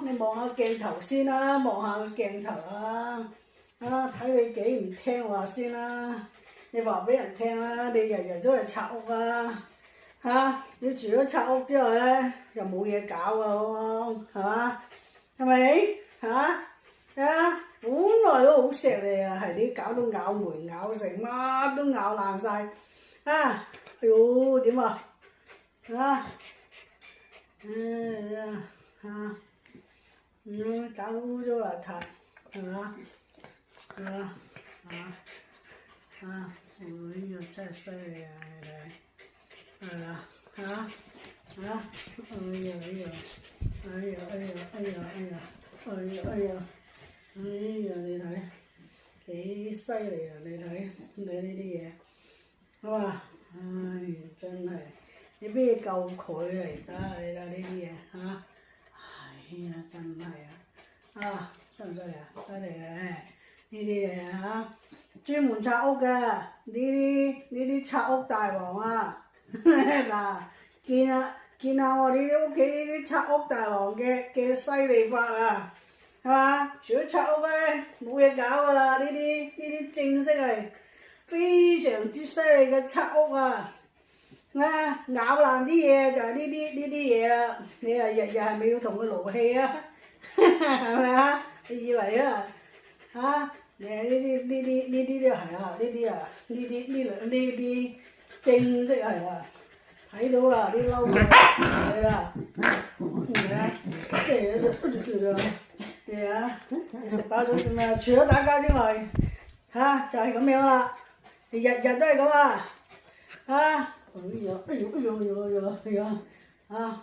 你望下鏡頭先啦，望下個鏡頭啦，睇你幾唔聽話先啦。你話俾人聽啦，你日日都係拆屋你除咗拆屋之外咧，又冇嘢搞㗎，好冇？係嘛？係咪？本來都好錫你啊，係你搞到咬梅咬成，乜都咬爛晒。哎呦，點啊？搞到污糟邋遢，係嘛？哎呀，真係犀利啊！你睇，哎呀，你睇幾犀利啊！你睇呢啲嘢，真係你邊夠佢嚟㗎？你睇呢啲嘢真係犀唔犀利啊？犀利咧！呢啲嘢專門拆屋嘅，呢啲拆屋大王啊！嗱，見下我哋啲屋企呢啲拆屋大王嘅犀利法啊，係嘛？除咗拆屋咧，冇嘢搞㗎啦！呢啲正式係非常之犀利嘅拆屋啊！咬爛啲嘢就係呢啲嘢啦。你日日係咪要同佢勞氣啊？係咪啊？你以為你呢啲都係呢啲正式係睇到啲嬲嘅你食飽咗點啊？除咗打交之外，就係咁樣啦。你日日都係咁好啦，